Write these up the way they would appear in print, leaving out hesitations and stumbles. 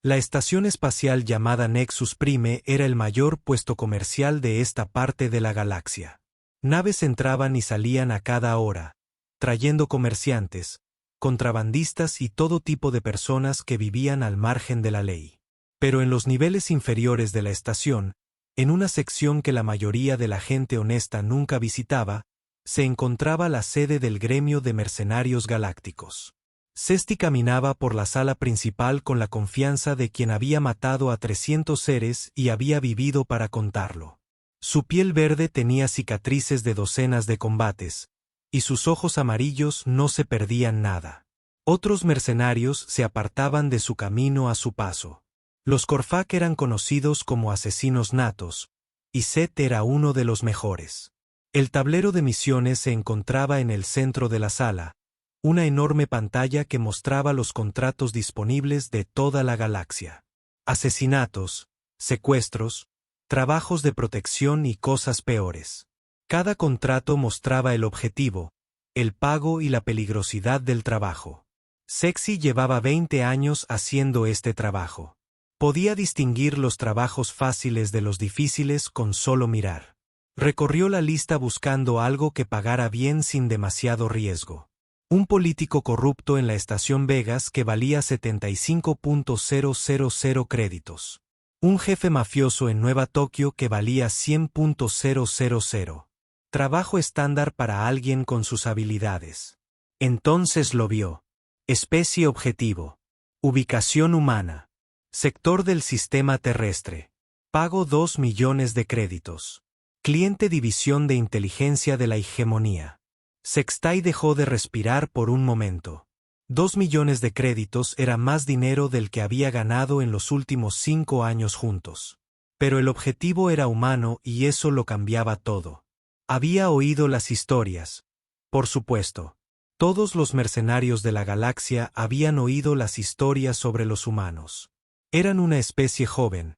La estación espacial llamada Nexus Prime era el mayor puesto comercial de esta parte de la galaxia. Naves entraban y salían a cada hora, trayendo comerciantes, contrabandistas y todo tipo de personas que vivían al margen de la ley. Pero en los niveles inferiores de la estación, en una sección que la mayoría de la gente honesta nunca visitaba, se encontraba la sede del gremio de mercenarios galácticos. Cesti caminaba por la sala principal con la confianza de quien había matado a 300 seres y había vivido para contarlo. Su piel verde tenía cicatrices de docenas de combates, y sus ojos amarillos no se perdían nada. Otros mercenarios se apartaban de su camino a su paso. Los Corfac eran conocidos como asesinos natos, y Set era uno de los mejores. El tablero de misiones se encontraba en el centro de la sala, una enorme pantalla que mostraba los contratos disponibles de toda la galaxia. Asesinatos, secuestros, trabajos de protección y cosas peores. Cada contrato mostraba el objetivo, el pago y la peligrosidad del trabajo. Sexy llevaba 20 años haciendo este trabajo. Podía distinguir los trabajos fáciles de los difíciles con solo mirar. Recorrió la lista buscando algo que pagara bien sin demasiado riesgo. Un político corrupto en la estación Vegas que valía 75.000 créditos. Un jefe mafioso en Nueva Tokio que valía 100.000. Trabajo estándar para alguien con sus habilidades. Entonces lo vio. Especie objetivo. Ubicación humana. Sector del sistema terrestre. Pago 2 millones de créditos. Cliente división de inteligencia de la hegemonía. Sextai dejó de respirar por un momento. 2 millones de créditos era más dinero del que había ganado en los últimos 5 años juntos. Pero el objetivo era humano y eso lo cambiaba todo. Había oído las historias. Por supuesto. Todos los mercenarios de la galaxia habían oído las historias sobre los humanos. Eran una especie joven.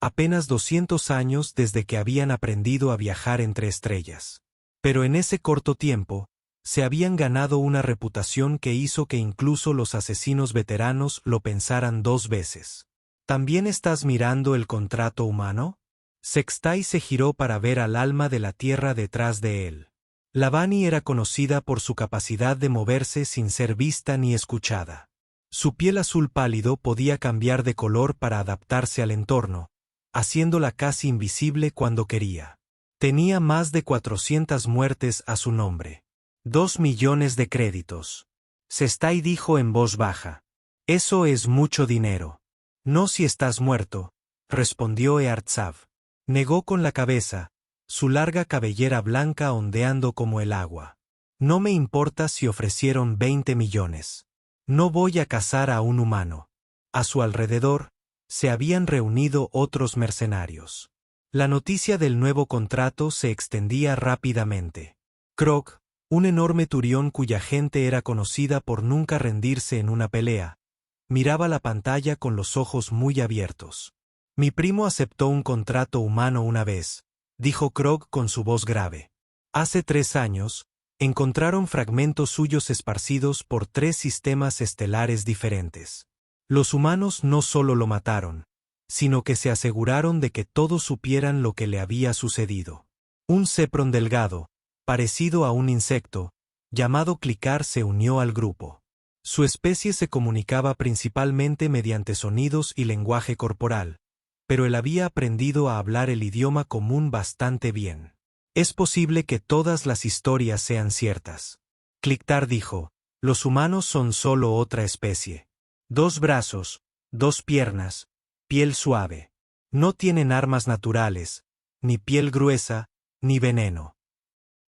Apenas 200 años desde que habían aprendido a viajar entre estrellas. Pero en ese corto tiempo, se habían ganado una reputación que hizo que incluso los asesinos veteranos lo pensaran 2 veces. ¿También estás mirando el contrato humano? Sextai se giró para ver al alma de la Tierra detrás de él. Lavani era conocida por su capacidad de moverse sin ser vista ni escuchada. Su piel azul pálido podía cambiar de color para adaptarse al entorno, haciéndola casi invisible cuando quería. Tenía más de 400 muertes a su nombre. 2 millones de créditos. Sextai dijo en voz baja. Eso es mucho dinero. No si estás muerto, respondió Eartsav. Negó con la cabeza, su larga cabellera blanca ondeando como el agua. No me importa si ofrecieron 20 millones. No voy a cazar a un humano. A su alrededor, se habían reunido otros mercenarios. La noticia del nuevo contrato se extendía rápidamente. Krog, un enorme turión cuya gente era conocida por nunca rendirse en una pelea, miraba la pantalla con los ojos muy abiertos. Mi primo aceptó un contrato humano una vez, dijo Krog con su voz grave. Hace 3 años, encontraron fragmentos suyos esparcidos por 3 sistemas estelares diferentes. Los humanos no solo lo mataron, sino que se aseguraron de que todos supieran lo que le había sucedido. Un Cepron delgado, parecido a un insecto, llamado Clicar se unió al grupo. Su especie se comunicaba principalmente mediante sonidos y lenguaje corporal, pero él había aprendido a hablar el idioma común bastante bien. Es posible que todas las historias sean ciertas. Clicar dijo, los humanos son solo otra especie. 2 brazos, 2 piernas, piel suave. No tienen armas naturales, ni piel gruesa, ni veneno.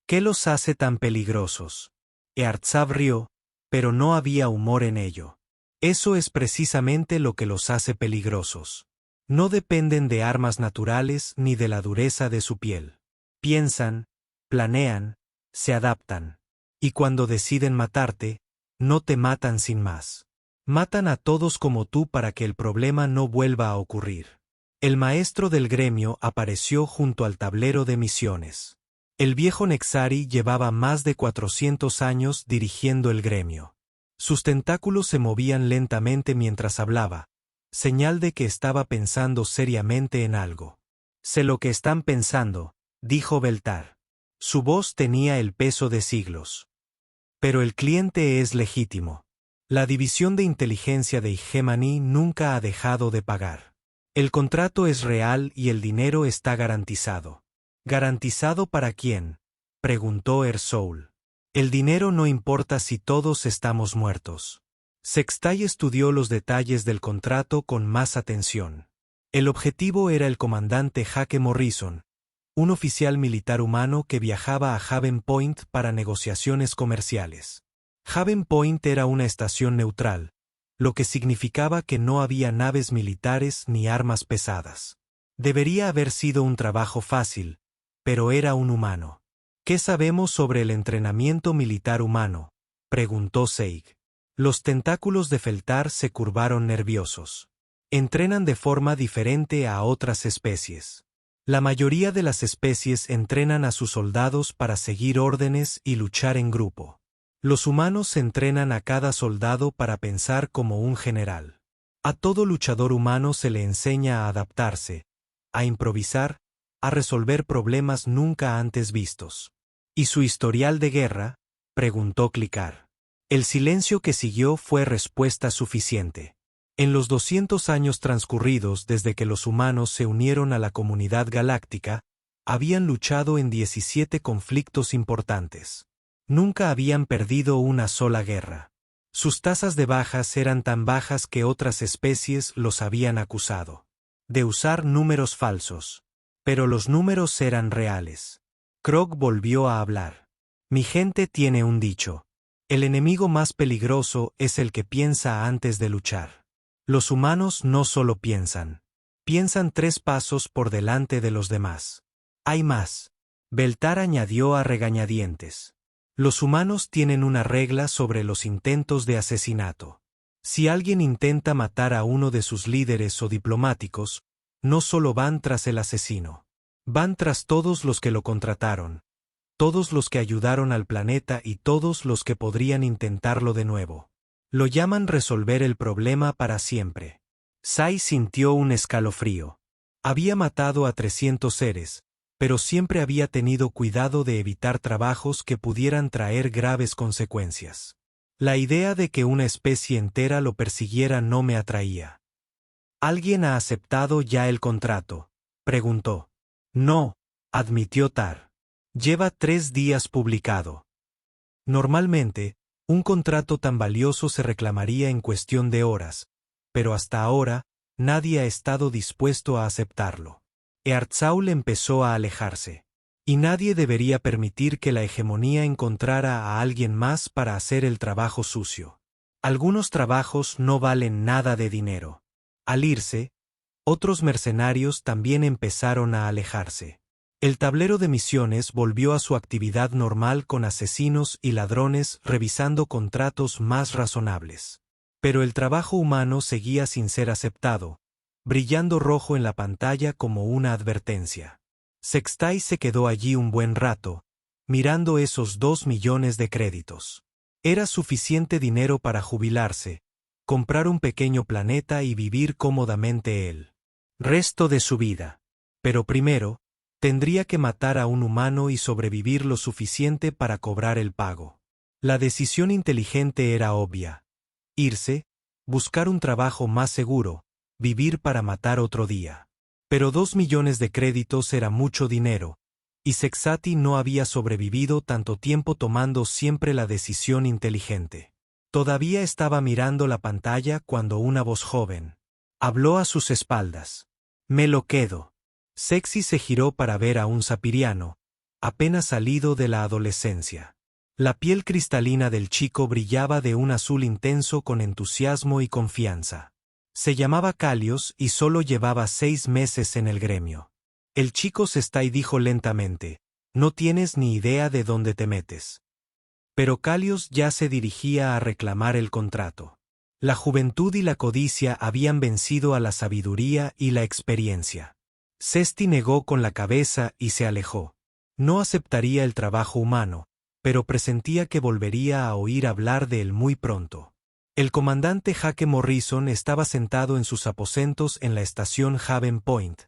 ¿Qué los hace tan peligrosos? Eartsav rió, pero no había humor en ello. Eso es precisamente lo que los hace peligrosos. No dependen de armas naturales ni de la dureza de su piel. Piensan, planean, se adaptan. Y cuando deciden matarte, no te matan sin más. Matan a todos como tú para que el problema no vuelva a ocurrir. El maestro del gremio apareció junto al tablero de misiones. El viejo Nexari llevaba más de 400 años dirigiendo el gremio. Sus tentáculos se movían lentamente mientras hablaba, señal de que estaba pensando seriamente en algo. Sé lo que están pensando, dijo Beltar. Su voz tenía el peso de siglos. Pero el cliente es legítimo. La división de inteligencia de Hegemony nunca ha dejado de pagar. El contrato es real y el dinero está garantizado. ¿Garantizado para quién?, preguntó Ersoul. El dinero no importa si todos estamos muertos. Sextai estudió los detalles del contrato con más atención. El objetivo era el comandante Jake Morrison, un oficial militar humano que viajaba a Haven Point para negociaciones comerciales. Haven Point era una estación neutral, lo que significaba que no había naves militares ni armas pesadas. Debería haber sido un trabajo fácil, pero era un humano. ¿Qué sabemos sobre el entrenamiento militar humano?, preguntó Seig. Los tentáculos de Feltar se curvaron nerviosos. Entrenan de forma diferente a otras especies. La mayoría de las especies entrenan a sus soldados para seguir órdenes y luchar en grupo. Los humanos entrenan a cada soldado para pensar como un general. A todo luchador humano se le enseña a adaptarse, a improvisar, a resolver problemas nunca antes vistos. ¿Y su historial de guerra?, preguntó Clicar. El silencio que siguió fue respuesta suficiente. En los 200 años transcurridos desde que los humanos se unieron a la comunidad galáctica, habían luchado en 17 conflictos importantes. Nunca habían perdido una sola guerra. Sus tasas de bajas eran tan bajas que otras especies los habían acusado de usar números falsos. Pero los números eran reales. Krog volvió a hablar. Mi gente tiene un dicho. El enemigo más peligroso es el que piensa antes de luchar. Los humanos no solo piensan. Piensan 3 pasos por delante de los demás. Hay más. Beltar añadió a regañadientes. Los humanos tienen una regla sobre los intentos de asesinato. Si alguien intenta matar a uno de sus líderes o diplomáticos, no solo van tras el asesino. Van tras todos los que lo contrataron, todos los que ayudaron al planeta y todos los que podrían intentarlo de nuevo. Lo llaman resolver el problema para siempre. Sai sintió un escalofrío. Había matado a 300 seres, pero siempre había tenido cuidado de evitar trabajos que pudieran traer graves consecuencias. La idea de que una especie entera lo persiguiera no me atraía. ¿Alguien ha aceptado ya el contrato?, preguntó. No, admitió Tar. Lleva 3 días publicado. Normalmente, un contrato tan valioso se reclamaría en cuestión de horas, pero hasta ahora, nadie ha estado dispuesto a aceptarlo. Eartzaul empezó a alejarse. Y nadie debería permitir que la hegemonía encontrara a alguien más para hacer el trabajo sucio. Algunos trabajos no valen nada de dinero. Al irse, otros mercenarios también empezaron a alejarse. El tablero de misiones volvió a su actividad normal con asesinos y ladrones revisando contratos más razonables. Pero el trabajo humano seguía sin ser aceptado, brillando rojo en la pantalla como una advertencia. Sextai se quedó allí un buen rato, mirando esos 2 millones de créditos. Era suficiente dinero para jubilarse, comprar un pequeño planeta y vivir cómodamente el resto de su vida. Pero primero, tendría que matar a un humano y sobrevivir lo suficiente para cobrar el pago. La decisión inteligente era obvia. Irse, buscar un trabajo más seguro, vivir para matar otro día. Pero 2 millones de créditos era mucho dinero, y Sexati no había sobrevivido tanto tiempo tomando siempre la decisión inteligente. Todavía estaba mirando la pantalla cuando una voz joven habló a sus espaldas. Me lo quedo. Sexy se giró para ver a un sapiriano, apenas salido de la adolescencia. La piel cristalina del chico brillaba de un azul intenso con entusiasmo y confianza. Se llamaba Kalios y solo llevaba 6 meses en el gremio. El chico Sextai dijo lentamente, no tienes ni idea de dónde te metes. Pero Kalios ya se dirigía a reclamar el contrato. La juventud y la codicia habían vencido a la sabiduría y la experiencia. Sesti negó con la cabeza y se alejó. No aceptaría el trabajo humano, pero presentía que volvería a oír hablar de él muy pronto. El comandante Jake Morrison estaba sentado en sus aposentos en la estación Haven Point,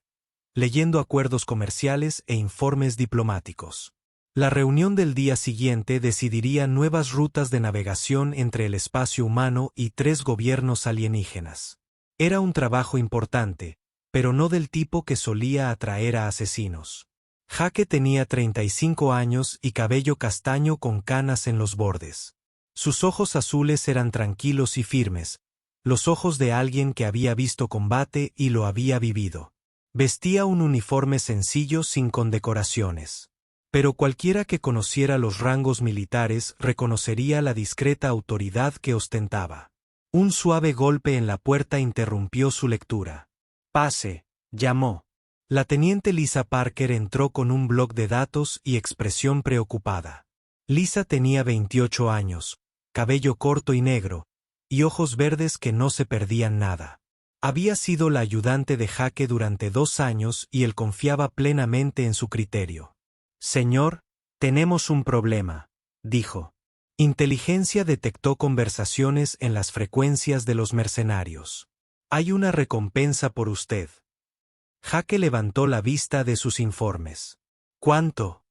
leyendo acuerdos comerciales e informes diplomáticos. La reunión del día siguiente decidiría nuevas rutas de navegación entre el espacio humano y 3 gobiernos alienígenas. Era un trabajo importante, pero no del tipo que solía atraer a asesinos. Jake tenía 35 años y cabello castaño con canas en los bordes. Sus ojos azules eran tranquilos y firmes, los ojos de alguien que había visto combate y lo había vivido. Vestía un uniforme sencillo sin condecoraciones. Pero cualquiera que conociera los rangos militares reconocería la discreta autoridad que ostentaba. Un suave golpe en la puerta interrumpió su lectura. «Pase», llamó. La teniente Lisa Parker entró con un bloc de datos y expresión preocupada. Lisa tenía 28 años, cabello corto y negro, y ojos verdes que no se perdían nada. Había sido la ayudante de Jake durante 2 años y él confiaba plenamente en su criterio. «Señor, tenemos un problema», dijo. Inteligencia detectó conversaciones en las frecuencias de los mercenarios. «Hay una recompensa por usted». Jake levantó la vista de sus informes. «¿Cuánto?»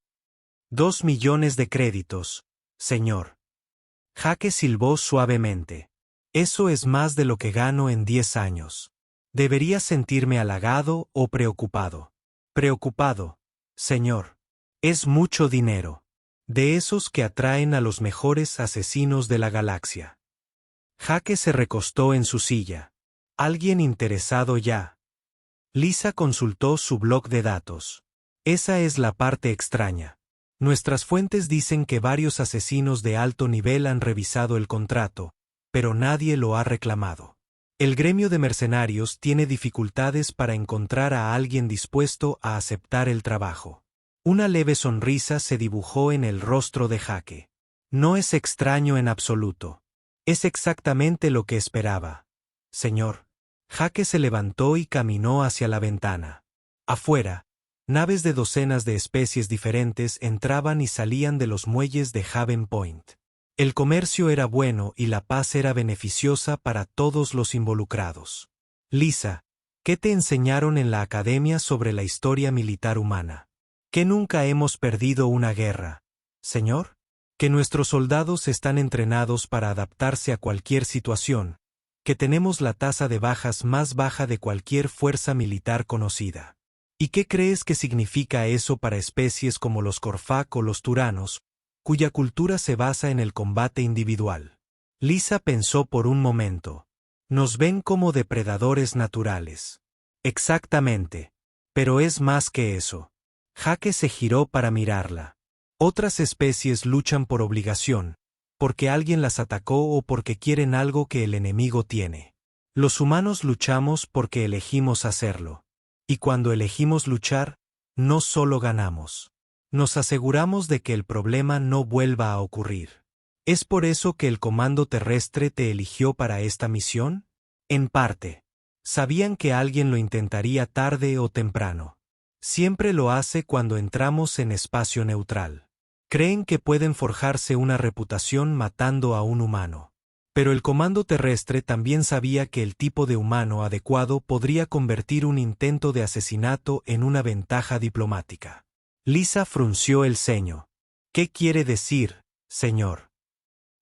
2 millones de créditos, señor. Jake silbó suavemente. «Eso es más de lo que gano en 10 años. ¿Debería sentirme halagado o preocupado?» «Preocupado, señor. Es mucho dinero. De esos que atraen a los mejores asesinos de la galaxia». Jake se recostó en su silla. «¿Alguien interesado ya?» Lisa consultó su bloc de datos. «Esa es la parte extraña. Nuestras fuentes dicen que varios asesinos de alto nivel han revisado el contrato, pero nadie lo ha reclamado. El gremio de mercenarios tiene dificultades para encontrar a alguien dispuesto a aceptar el trabajo». Una leve sonrisa se dibujó en el rostro de Jake. «No es extraño en absoluto. Es exactamente lo que esperaba, señor». Jake se levantó y caminó hacia la ventana. Afuera, naves de docenas de especies diferentes entraban y salían de los muelles de Haven Point. El comercio era bueno y la paz era beneficiosa para todos los involucrados. «Lisa, ¿qué te enseñaron en la academia sobre la historia militar humana?» «Que nunca hemos perdido una guerra, señor. Que nuestros soldados están entrenados para adaptarse a cualquier situación. Que tenemos la tasa de bajas más baja de cualquier fuerza militar conocida». «¿Y qué crees que significa eso para especies como los Corfac o los Turanos, cuya cultura se basa en el combate individual?» Lisa pensó por un momento. «Nos ven como depredadores naturales». «Exactamente. Pero es más que eso». Jake se giró para mirarla. «Otras especies luchan por obligación, porque alguien las atacó o porque quieren algo que el enemigo tiene. Los humanos luchamos porque elegimos hacerlo. Y cuando elegimos luchar, no solo ganamos. Nos aseguramos de que el problema no vuelva a ocurrir. ¿Es por eso que el Comando Terrestre te eligió para esta misión?» «En parte. Sabían que alguien lo intentaría tarde o temprano. Siempre lo hace cuando entramos en espacio neutral. Creen que pueden forjarse una reputación matando a un humano. Pero el Comando Terrestre también sabía que el tipo de humano adecuado podría convertir un intento de asesinato en una ventaja diplomática». Lisa frunció el ceño. «¿Qué quiere decir, señor?»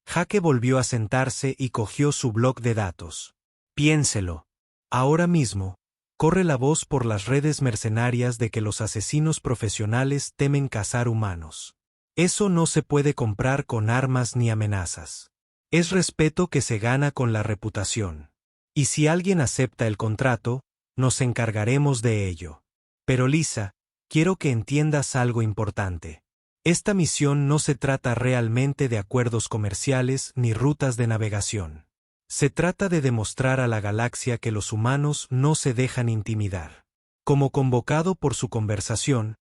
Jake volvió a sentarse y cogió su bloc de datos. «Piénselo. Ahora mismo, corre la voz por las redes mercenarias de que los asesinos profesionales temen cazar humanos. Eso no se puede comprar con armas ni amenazas. Es respeto que se gana con la reputación. Y si alguien acepta el contrato, nos encargaremos de ello. Pero Lisa, quiero que entiendas algo importante. Esta misión no se trata realmente de acuerdos comerciales ni rutas de navegación. Se trata de demostrar a la galaxia que los humanos no se dejan intimidar». Como convocado por su conversación,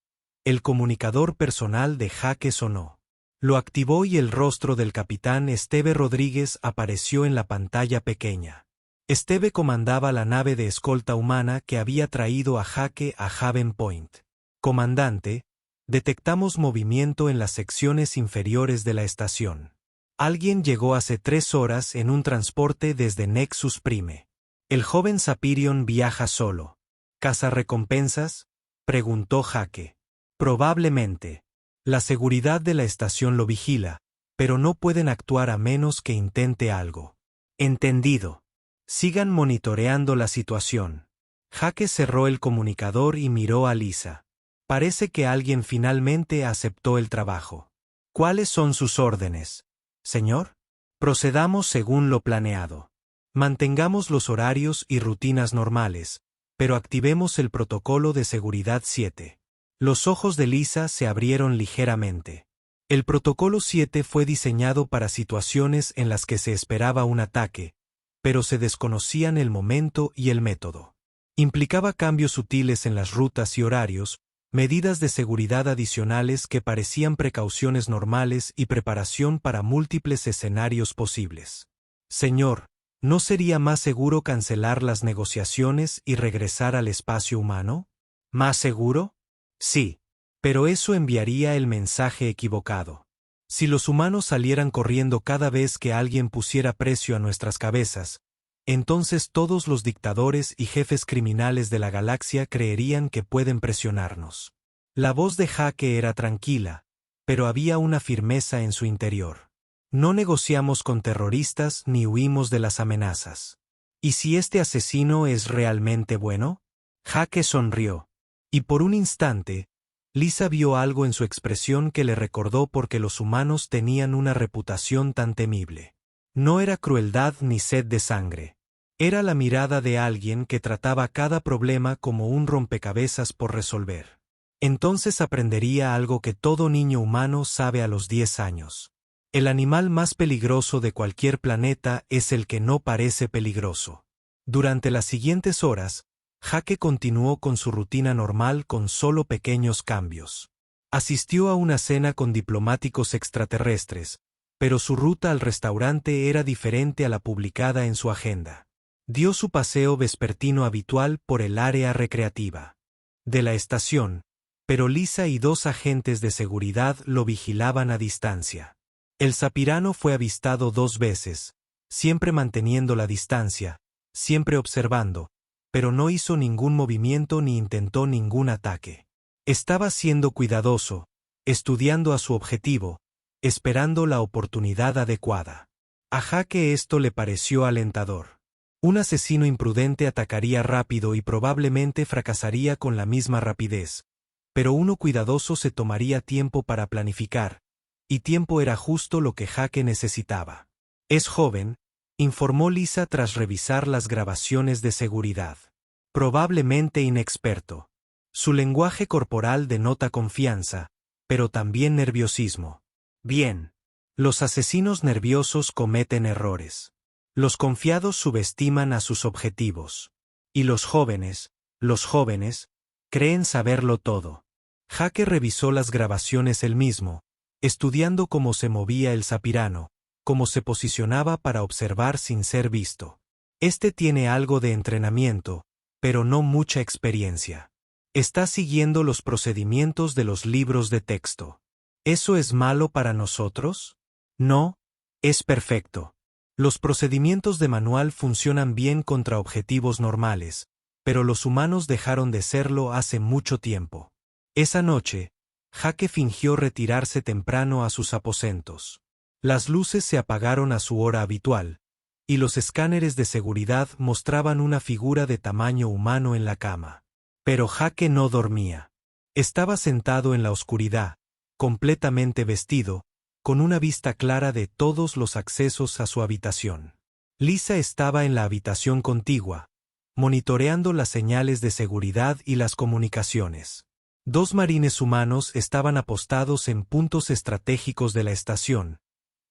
el comunicador personal de Jake sonó. Lo activó y el rostro del capitán Esteve Rodríguez apareció en la pantalla pequeña. Esteve comandaba la nave de escolta humana que había traído a Jake a Haven Point. «Comandante, detectamos movimiento en las secciones inferiores de la estación. Alguien llegó hace 3 horas en un transporte desde Nexus Prime. El joven Sapirion viaja solo. ¿Caza recompensas?, preguntó Jake. Probablemente. La seguridad de la estación lo vigila, pero no pueden actuar a menos que intente algo. Entendido. Sigan monitoreando la situación. Jake cerró el comunicador y miró a Lisa. Parece que alguien finalmente aceptó el trabajo. ¿Cuáles son sus órdenes, señor? Procedamos según lo planeado. Mantengamos los horarios y rutinas normales, pero activemos el protocolo de seguridad 7. Los ojos de Lisa se abrieron ligeramente. El protocolo 7 fue diseñado para situaciones en las que se esperaba un ataque, pero se desconocían el momento y el método. Implicaba cambios sutiles en las rutas y horarios, medidas de seguridad adicionales que parecían precauciones normales y preparación para múltiples escenarios posibles. Señor, ¿no sería más seguro cancelar las negociaciones y regresar al espacio humano? ¿Más seguro? Sí, pero eso enviaría el mensaje equivocado. Si los humanos salieran corriendo cada vez que alguien pusiera precio a nuestras cabezas, entonces todos los dictadores y jefes criminales de la galaxia creerían que pueden presionarnos. La voz de Jake era tranquila, pero había una firmeza en su interior. No negociamos con terroristas ni huimos de las amenazas. ¿Y si este asesino es realmente bueno? Jake sonrió. Y por un instante, Lisa vio algo en su expresión que le recordó por qué los humanos tenían una reputación tan temible. No era crueldad ni sed de sangre. Era la mirada de alguien que trataba cada problema como un rompecabezas por resolver. Entonces aprendería algo que todo niño humano sabe a los 10 años. El animal más peligroso de cualquier planeta es el que no parece peligroso. Durante las siguientes horas, Jake continuó con su rutina normal con solo pequeños cambios. Asistió a una cena con diplomáticos extraterrestres, pero su ruta al restaurante era diferente a la publicada en su agenda. Dio su paseo vespertino habitual por el área recreativa de la estación, pero Lisa y 2 agentes de seguridad lo vigilaban a distancia. El Sapirano fue avistado 2 veces, siempre manteniendo la distancia, siempre observando, pero no hizo ningún movimiento ni intentó ningún ataque. Estaba siendo cuidadoso, estudiando a su objetivo, esperando la oportunidad adecuada. A Jake esto le pareció alentador. Un asesino imprudente atacaría rápido y probablemente fracasaría con la misma rapidez, pero uno cuidadoso se tomaría tiempo para planificar, y tiempo era justo lo que Jake necesitaba. Es joven, informó Lisa tras revisar las grabaciones de seguridad. Probablemente inexperto. Su lenguaje corporal denota confianza, pero también nerviosismo. Bien. Los asesinos nerviosos cometen errores. Los confiados subestiman a sus objetivos. Y los jóvenes, creen saberlo todo. Jake revisó las grabaciones él mismo, estudiando cómo se movía el Sapirano, cómo se posicionaba para observar sin ser visto. Este tiene algo de entrenamiento, pero no mucha experiencia. Está siguiendo los procedimientos de los libros de texto. ¿Eso es malo para nosotros? No, es perfecto. Los procedimientos de manual funcionan bien contra objetivos normales, pero los humanos dejaron de serlo hace mucho tiempo. Esa noche, Jake fingió retirarse temprano a sus aposentos. Las luces se apagaron a su hora habitual, y los escáneres de seguridad mostraban una figura de tamaño humano en la cama. Pero Jake no dormía. Estaba sentado en la oscuridad, completamente vestido, con una vista clara de todos los accesos a su habitación. Lisa estaba en la habitación contigua, monitoreando las señales de seguridad y las comunicaciones. 2 marines humanos estaban apostados en puntos estratégicos de la estación,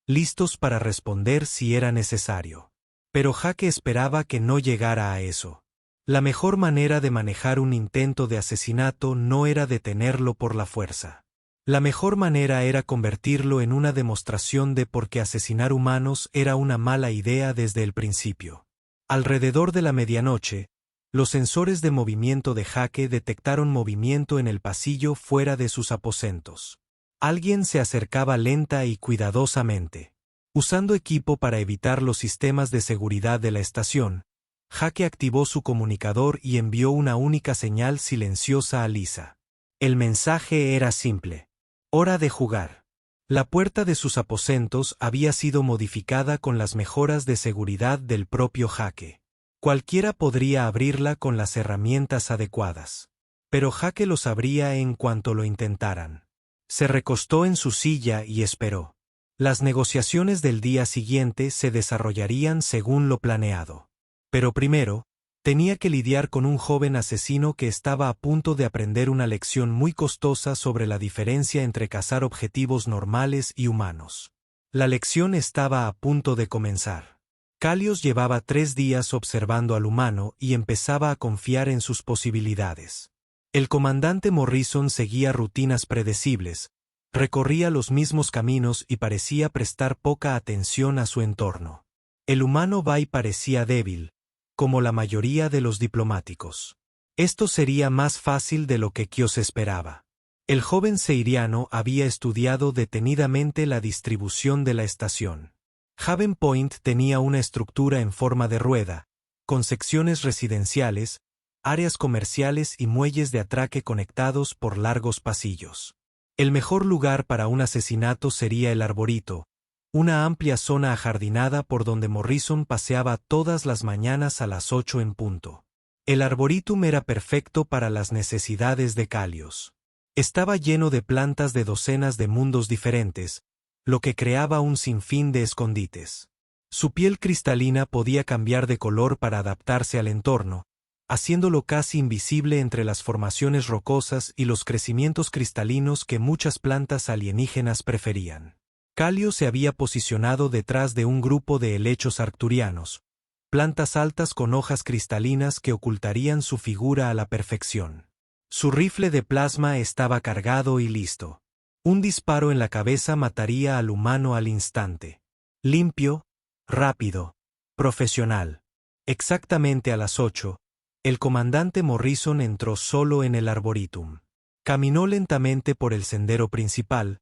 listos para responder si era necesario. Pero Jake esperaba que no llegara a eso. La mejor manera de manejar un intento de asesinato no era detenerlo por la fuerza. La mejor manera era convertirlo en una demostración de por qué asesinar humanos era una mala idea desde el principio. Alrededor de la medianoche, los sensores de movimiento de Jake detectaron movimiento en el pasillo fuera de sus aposentos. Alguien se acercaba lenta y cuidadosamente. Usando equipo para evitar los sistemas de seguridad de la estación, Jake activó su comunicador y envió una única señal silenciosa a Lisa. El mensaje era simple. Hora de jugar. La puerta de sus aposentos había sido modificada con las mejoras de seguridad del propio Jake. Cualquiera podría abrirla con las herramientas adecuadas. Pero Jake lo sabría en cuanto lo intentaran. Se recostó en su silla y esperó. Las negociaciones del día siguiente se desarrollarían según lo planeado. Pero primero, tenía que lidiar con un joven asesino que estaba a punto de aprender una lección muy costosa sobre la diferencia entre cazar objetivos normales y humanos. La lección estaba a punto de comenzar. Kalios llevaba 3 días observando al humano y empezaba a confiar en sus posibilidades. El comandante Morrison seguía rutinas predecibles, recorría los mismos caminos y parecía prestar poca atención a su entorno. El humano Bai parecía débil, como la mayoría de los diplomáticos. Esto sería más fácil de lo que Kios esperaba. El joven seiriano había estudiado detenidamente la distribución de la estación. Haven Point tenía una estructura en forma de rueda, con secciones residenciales, áreas comerciales y muelles de atraque conectados por largos pasillos. El mejor lugar para un asesinato sería el arborito, una amplia zona ajardinada por donde Morrison paseaba todas las mañanas a las 8 en punto. El arboretum era perfecto para las necesidades de Kalios. Estaba lleno de plantas de docenas de mundos diferentes, lo que creaba un sinfín de escondites. Su piel cristalina podía cambiar de color para adaptarse al entorno, haciéndolo casi invisible entre las formaciones rocosas y los crecimientos cristalinos que muchas plantas alienígenas preferían. Kalios se había posicionado detrás de un grupo de helechos arcturianos, plantas altas con hojas cristalinas que ocultarían su figura a la perfección. Su rifle de plasma estaba cargado y listo. Un disparo en la cabeza mataría al humano al instante. Limpio, rápido, profesional. Exactamente a las 8, el comandante Morrison entró solo en el arboretum. Caminó lentamente por el sendero principal,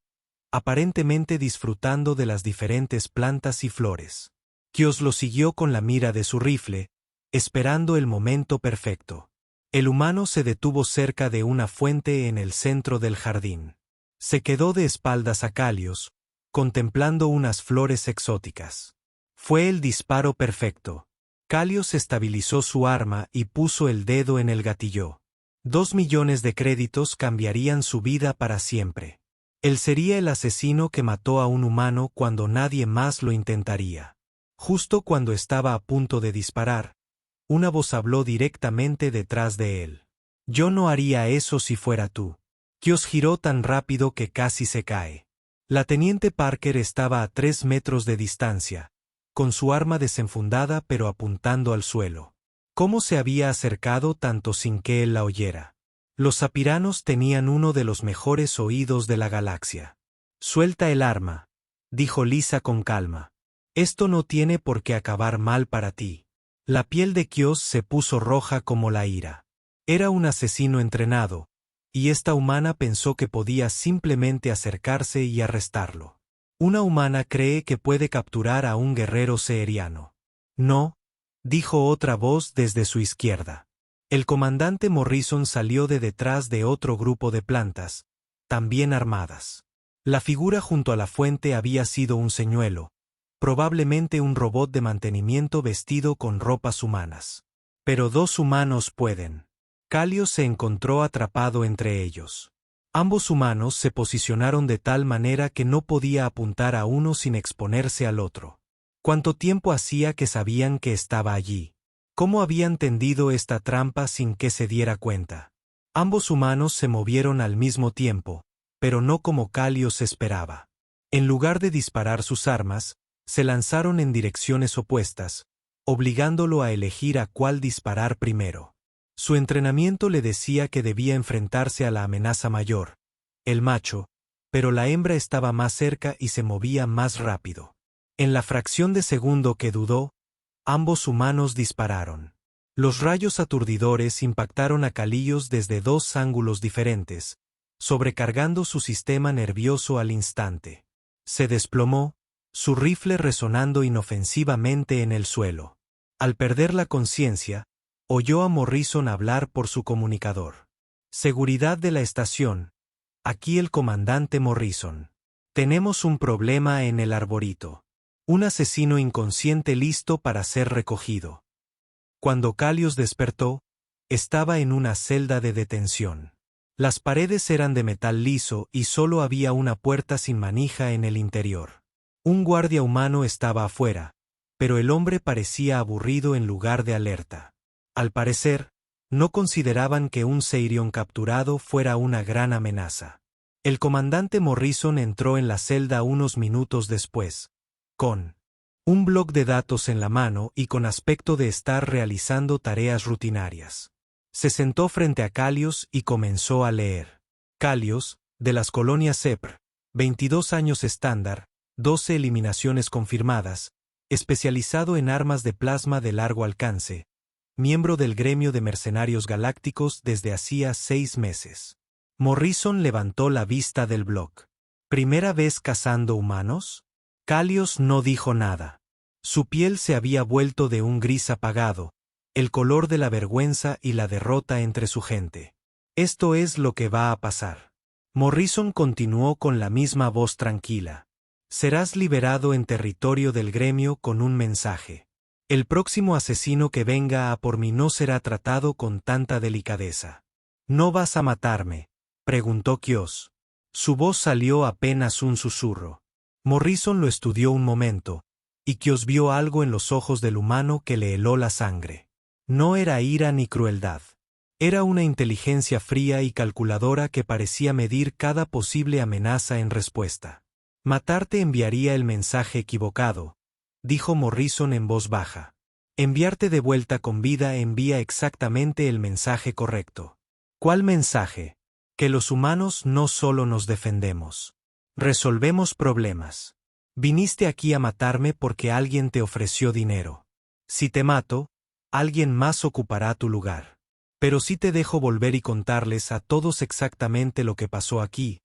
aparentemente disfrutando de las diferentes plantas y flores. Kios lo siguió con la mira de su rifle, esperando el momento perfecto. El humano se detuvo cerca de una fuente en el centro del jardín. Se quedó de espaldas a Kalios, contemplando unas flores exóticas. Fue el disparo perfecto. Kalios estabilizó su arma y puso el dedo en el gatillo. 2 millones de créditos cambiarían su vida para siempre. Él sería el asesino que mató a un humano cuando nadie más lo intentaría. Justo cuando estaba a punto de disparar, una voz habló directamente detrás de él. «Yo no haría eso si fuera tú». Kios giró tan rápido que casi se cae. La teniente Parker estaba a 3 metros de distancia, con su arma desenfundada pero apuntando al suelo. ¿Cómo se había acercado tanto sin que él la oyera? Los sapiranos tenían uno de los mejores oídos de la galaxia. «Suelta el arma», dijo Lisa con calma. «Esto no tiene por qué acabar mal para ti». La piel de Kios se puso roja como la ira. Era un asesino entrenado, y esta humana pensó que podía simplemente acercarse y arrestarlo. Una humana cree que puede capturar a un guerrero seeriano. «No», dijo otra voz desde su izquierda. El comandante Morrison salió de detrás de otro grupo de plantas, también armadas. La figura junto a la fuente había sido un señuelo, probablemente un robot de mantenimiento vestido con ropas humanas. Pero 2 humanos pueden. Kalios se encontró atrapado entre ellos. Ambos humanos se posicionaron de tal manera que no podía apuntar a uno sin exponerse al otro. ¿Cuánto tiempo hacía que sabían que estaba allí? ¿Cómo habían tendido esta trampa sin que se diera cuenta? Ambos humanos se movieron al mismo tiempo, pero no como Kalios esperaba. En lugar de disparar sus armas, se lanzaron en direcciones opuestas, obligándolo a elegir a cuál disparar primero. Su entrenamiento le decía que debía enfrentarse a la amenaza mayor, el macho, pero la hembra estaba más cerca y se movía más rápido. En la fracción de segundo que dudó, ambos humanos dispararon. Los rayos aturdidores impactaron a Kalios desde 2 ángulos diferentes, sobrecargando su sistema nervioso al instante. Se desplomó, su rifle resonando inofensivamente en el suelo. Al perder la conciencia, oyó a Morrison hablar por su comunicador. Seguridad de la estación. Aquí el comandante Morrison. Tenemos un problema en el arborito. Un asesino inconsciente listo para ser recogido. Cuando Callios despertó, estaba en una celda de detención. Las paredes eran de metal liso y solo había una puerta sin manija en el interior. Un guardia humano estaba afuera, pero el hombre parecía aburrido en lugar de alerta. Al parecer, no consideraban que un Seirion capturado fuera una gran amenaza. El comandante Morrison entró en la celda unos minutos después, con un bloc de datos en la mano y con aspecto de estar realizando tareas rutinarias. Se sentó frente a Callios y comenzó a leer. Callios, de las colonias Sepr, 22 años estándar, 12 eliminaciones confirmadas, especializado en armas de plasma de largo alcance, miembro del gremio de mercenarios galácticos desde hacía 6 meses. Morrison levantó la vista del bloc. ¿Primera vez cazando humanos? Callios no dijo nada. Su piel se había vuelto de un gris apagado, el color de la vergüenza y la derrota entre su gente. Esto es lo que va a pasar. Morrison continuó con la misma voz tranquila. Serás liberado en territorio del gremio con un mensaje. El próximo asesino que venga a por mí no será tratado con tanta delicadeza. ¿No vas a matarme?, preguntó Kios. Su voz salió apenas un susurro. Morrison lo estudió un momento, y Kios vio algo en los ojos del humano que le heló la sangre. No era ira ni crueldad. Era una inteligencia fría y calculadora que parecía medir cada posible amenaza en respuesta. Matarte enviaría el mensaje equivocado, dijo Morrison en voz baja. Enviarte de vuelta con vida envía exactamente el mensaje correcto. ¿Cuál mensaje? Que los humanos no solo nos defendemos. Resolvemos problemas. Viniste aquí a matarme porque alguien te ofreció dinero. Si te mato, alguien más ocupará tu lugar. Pero si te dejo volver y contarles a todos exactamente lo que pasó aquí,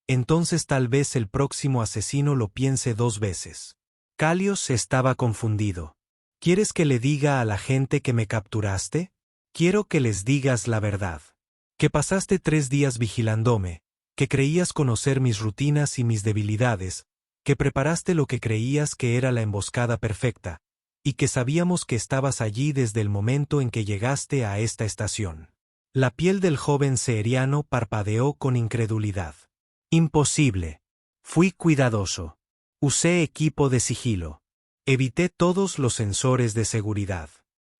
entonces tal vez el próximo asesino lo piense 2 veces. Callios estaba confundido. ¿Quieres que le diga a la gente que me capturaste? Quiero que les digas la verdad. Que pasaste 3 días vigilándome, que creías conocer mis rutinas y mis debilidades, que preparaste lo que creías que era la emboscada perfecta, y que sabíamos que estabas allí desde el momento en que llegaste a esta estación. La piel del joven seeriano parpadeó con incredulidad. Imposible. Fui cuidadoso. Usé equipo de sigilo. Evité todos los sensores de seguridad.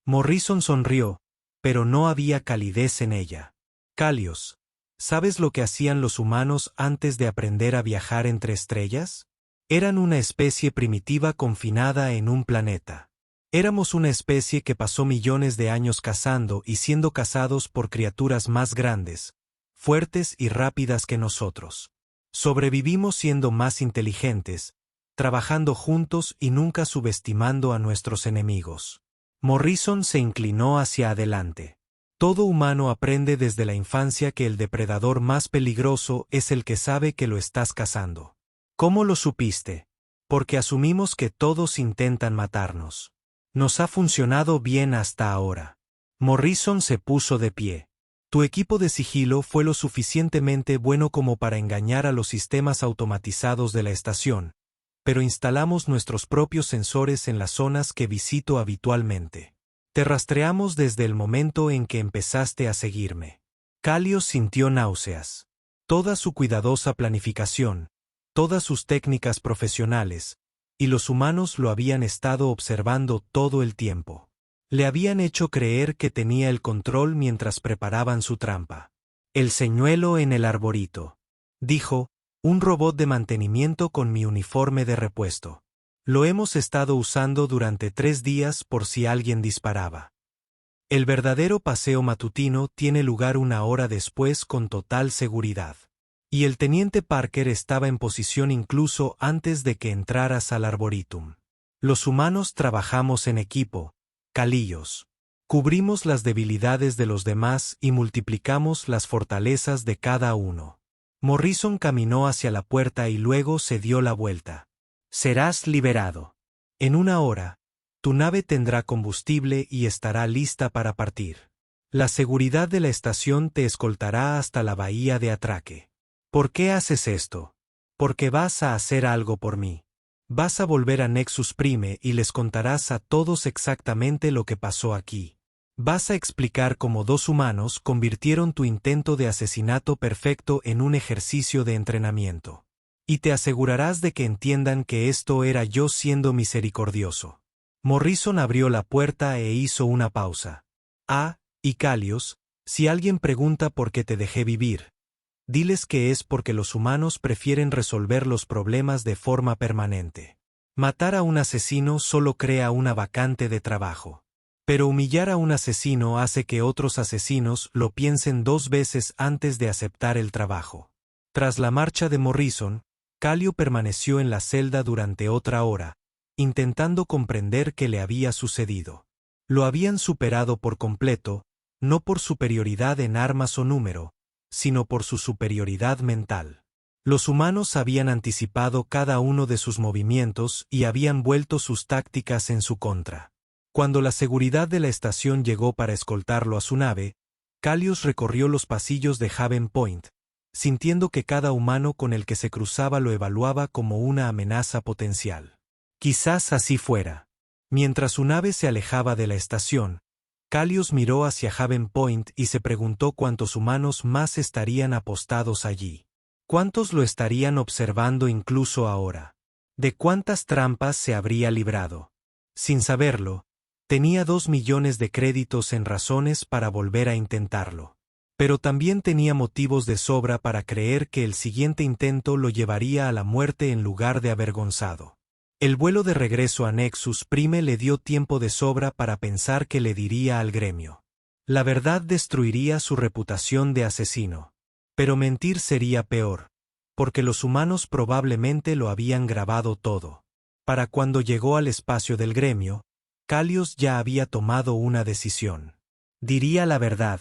Morrison sonrió, pero no había calidez en ella. Callios, ¿sabes lo que hacían los humanos antes de aprender a viajar entre estrellas? Eran una especie primitiva confinada en un planeta. Éramos una especie que pasó millones de años cazando y siendo cazados por criaturas más grandes, fuertes y rápidas que nosotros. Sobrevivimos siendo más inteligentes, trabajando juntos y nunca subestimando a nuestros enemigos. Morrison se inclinó hacia adelante. Todo humano aprende desde la infancia que el depredador más peligroso es el que sabe que lo estás cazando. ¿Cómo lo supiste? Porque asumimos que todos intentan matarnos. Nos ha funcionado bien hasta ahora. Morrison se puso de pie. Tu equipo de sigilo fue lo suficientemente bueno como para engañar a los sistemas automatizados de la estación, pero instalamos nuestros propios sensores en las zonas que visito habitualmente. Te rastreamos desde el momento en que empezaste a seguirme. Callios sintió náuseas. Toda su cuidadosa planificación, todas sus técnicas profesionales, y los humanos lo habían estado observando todo el tiempo. Le habían hecho creer que tenía el control mientras preparaban su trampa. El señuelo en el arborito, dijo, un robot de mantenimiento con mi uniforme de repuesto. Lo hemos estado usando durante 3 días por si alguien disparaba. El verdadero paseo matutino tiene lugar 1 hora después con total seguridad. Y el teniente Parker estaba en posición incluso antes de que entraras al arboretum. Los humanos trabajamos en equipo, Callios. Cubrimos las debilidades de los demás y multiplicamos las fortalezas de cada uno. Morrison caminó hacia la puerta y luego se dio la vuelta. Serás liberado. En 1 hora, tu nave tendrá combustible y estará lista para partir. La seguridad de la estación te escoltará hasta la bahía de atraque. ¿Por qué haces esto? Porque vas a hacer algo por mí. Vas a volver a Nexus Prime y les contarás a todos exactamente lo que pasó aquí. Vas a explicar cómo 2 humanos convirtieron tu intento de asesinato perfecto en un ejercicio de entrenamiento. Y te asegurarás de que entiendan que esto era yo siendo misericordioso. Morrison abrió la puerta e hizo una pausa. Y Kalios, si alguien pregunta por qué te dejé vivir, diles que es porque los humanos prefieren resolver los problemas de forma permanente. Matar a un asesino solo crea una vacante de trabajo. Pero humillar a un asesino hace que otros asesinos lo piensen 2 veces antes de aceptar el trabajo. Tras la marcha de Morrison, Kallio permaneció en la celda durante otra hora, intentando comprender qué le había sucedido. Lo habían superado por completo, no por superioridad en armas o número, sino por su superioridad mental. Los humanos habían anticipado cada uno de sus movimientos y habían vuelto sus tácticas en su contra. Cuando la seguridad de la estación llegó para escoltarlo a su nave, Kalios recorrió los pasillos de Haven Point, sintiendo que cada humano con el que se cruzaba lo evaluaba como una amenaza potencial. Quizás así fuera. Mientras su nave se alejaba de la estación, Kalios miró hacia Haven Point y se preguntó cuántos humanos más estarían apostados allí. ¿Cuántos lo estarían observando incluso ahora? ¿De cuántas trampas se habría librado? Sin saberlo, tenía 2 millones de créditos en razones para volver a intentarlo. Pero también tenía motivos de sobra para creer que el siguiente intento lo llevaría a la muerte en lugar de avergonzado. El vuelo de regreso a Nexus Prime le dio tiempo de sobra para pensar qué le diría al gremio. La verdad destruiría su reputación de asesino. Pero mentir sería peor, porque los humanos probablemente lo habían grabado todo. Para cuando llegó al espacio del gremio, Kalios ya había tomado una decisión. Diría la verdad,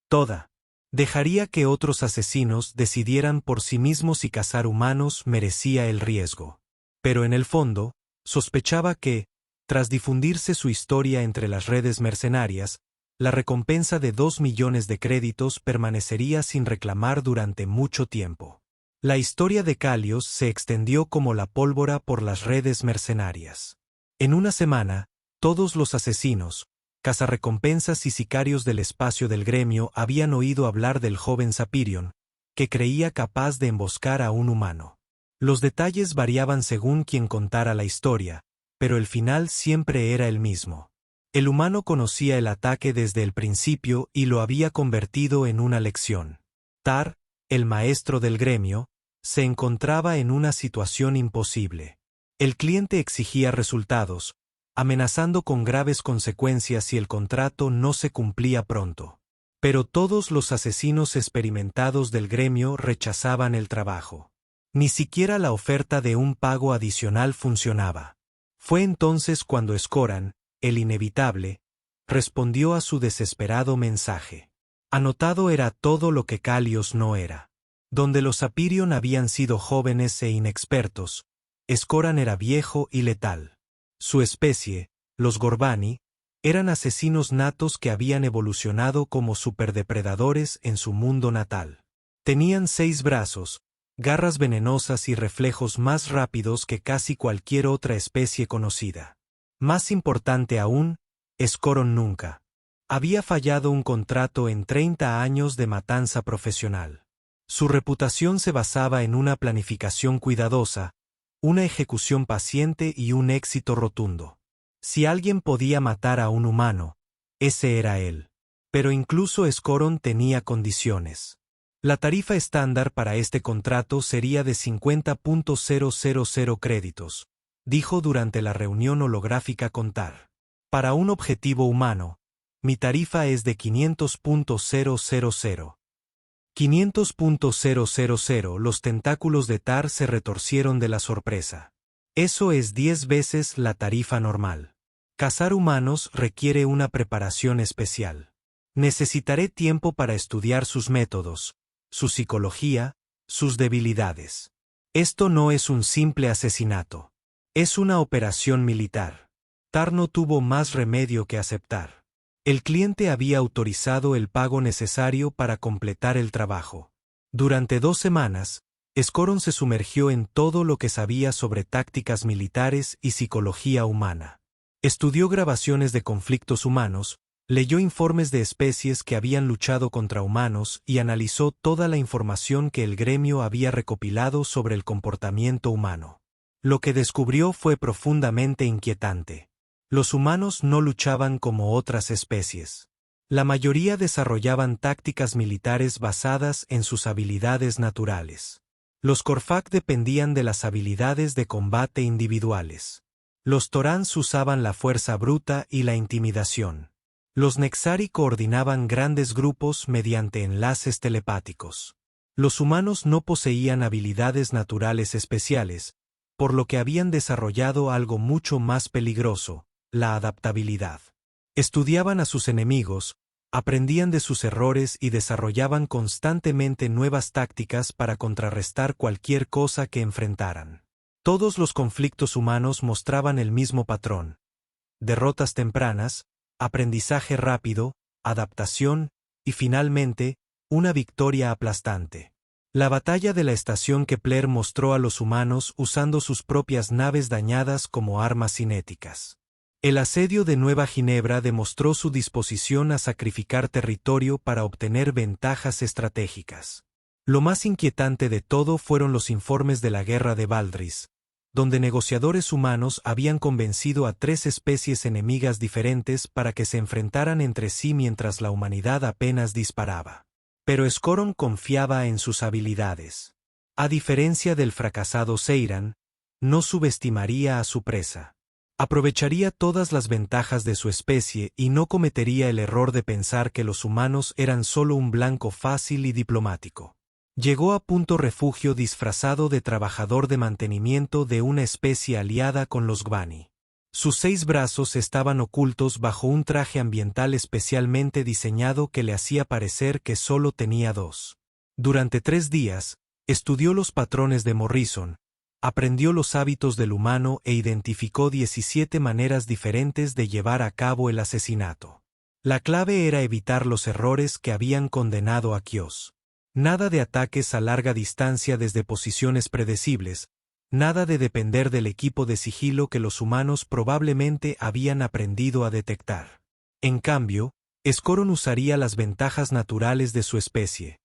toda. Dejaría que otros asesinos decidieran por sí mismos si cazar humanos merecía el riesgo. Pero en el fondo, sospechaba que, tras difundirse su historia entre las redes mercenarias, la recompensa de 2 millones de créditos permanecería sin reclamar durante mucho tiempo. La historia de Kalios se extendió como la pólvora por las redes mercenarias. En una semana, todos los asesinos, cazarrecompensas y sicarios del espacio del gremio habían oído hablar del joven Sapirion, que creía capaz de emboscar a un humano. Los detalles variaban según quien contara la historia, pero el final siempre era el mismo. El humano conocía el ataque desde el principio y lo había convertido en una lección. Tar, el maestro del gremio, se encontraba en una situación imposible. El cliente exigía resultados, amenazando con graves consecuencias si el contrato no se cumplía pronto. Pero todos los asesinos experimentados del gremio rechazaban el trabajo. Ni siquiera la oferta de un pago adicional funcionaba. Fue entonces cuando Skoran, el inevitable, respondió a su desesperado mensaje. Anotado era todo lo que Kalios no era. Donde los Sapirion habían sido jóvenes e inexpertos, Skoran era viejo y letal. Su especie, los Gorbani, eran asesinos natos que habían evolucionado como superdepredadores en su mundo natal. Tenían 6 brazos, garras venenosas y reflejos más rápidos que casi cualquier otra especie conocida. Más importante aún, Skoran nunca había fallado un contrato en 30 años de matanza profesional. Su reputación se basaba en una planificación cuidadosa, una ejecución paciente y un éxito rotundo. Si alguien podía matar a un humano, ese era él. Pero incluso Skoran tenía condiciones. La tarifa estándar para este contrato sería de 50.000 créditos, dijo durante la reunión holográfica con Tar. Para un objetivo humano, mi tarifa es de 500.000. 500.000. Los tentáculos de Tar se retorcieron de la sorpresa. Eso es 10 veces la tarifa normal. Cazar humanos requiere una preparación especial. Necesitaré tiempo para estudiar sus métodos, su psicología, sus debilidades. Esto no es un simple asesinato. Es una operación militar. Tar no tuvo más remedio que aceptar. El cliente había autorizado el pago necesario para completar el trabajo. Durante 2 semanas, Scoron se sumergió en todo lo que sabía sobre tácticas militares y psicología humana. Estudió grabaciones de conflictos humanos, leyó informes de especies que habían luchado contra humanos y analizó toda la información que el gremio había recopilado sobre el comportamiento humano. Lo que descubrió fue profundamente inquietante. Los humanos no luchaban como otras especies. La mayoría desarrollaban tácticas militares basadas en sus habilidades naturales. Los Corfak dependían de las habilidades de combate individuales. Los Torans usaban la fuerza bruta y la intimidación. Los Nexari coordinaban grandes grupos mediante enlaces telepáticos. Los humanos no poseían habilidades naturales especiales, por lo que habían desarrollado algo mucho más peligroso, la adaptabilidad. Estudiaban a sus enemigos, aprendían de sus errores y desarrollaban constantemente nuevas tácticas para contrarrestar cualquier cosa que enfrentaran. Todos los conflictos humanos mostraban el mismo patrón: derrotas tempranas, aprendizaje rápido, adaptación y finalmente, una victoria aplastante. La batalla de la estación Kepler mostró a los humanos usando sus propias naves dañadas como armas cinéticas. El asedio de Nueva Ginebra demostró su disposición a sacrificar territorio para obtener ventajas estratégicas. Lo más inquietante de todo fueron los informes de la Guerra de Valdris, donde negociadores humanos habían convencido a 3 especies enemigas diferentes para que se enfrentaran entre sí mientras la humanidad apenas disparaba. Pero Scoron confiaba en sus habilidades. A diferencia del fracasado Seiran, no subestimaría a su presa. Aprovecharía todas las ventajas de su especie y no cometería el error de pensar que los humanos eran solo un blanco fácil y diplomático. Llegó a Punto Refugio disfrazado de trabajador de mantenimiento de una especie aliada con los Gbani. Sus 6 brazos estaban ocultos bajo un traje ambiental especialmente diseñado que le hacía parecer que solo tenía 2. Durante 3 días, estudió los patrones de Morrison, aprendió los hábitos del humano e identificó 17 maneras diferentes de llevar a cabo el asesinato. La clave era evitar los errores que habían condenado a Kios. Nada de ataques a larga distancia desde posiciones predecibles, nada de depender del equipo de sigilo que los humanos probablemente habían aprendido a detectar. En cambio, Scoron usaría las ventajas naturales de su especie: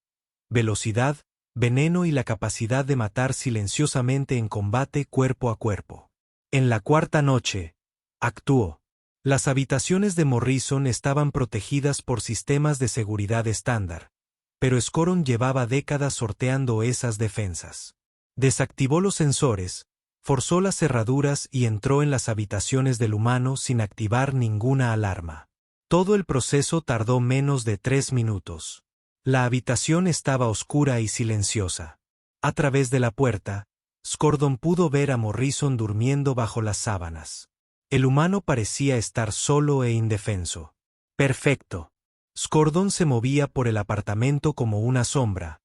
velocidad, veneno y la capacidad de matar silenciosamente en combate cuerpo a cuerpo. En la 4ª noche, actuó. Las habitaciones de Morrison estaban protegidas por sistemas de seguridad estándar, pero Scoron llevaba décadas sorteando esas defensas. Desactivó los sensores, forzó las cerraduras y entró en las habitaciones del humano sin activar ninguna alarma. Todo el proceso tardó menos de 3 minutos. La habitación estaba oscura y silenciosa. A través de la puerta, Skordon pudo ver a Morrison durmiendo bajo las sábanas. El humano parecía estar solo e indefenso. Perfecto. Skordon se movía por el apartamento como una sombra,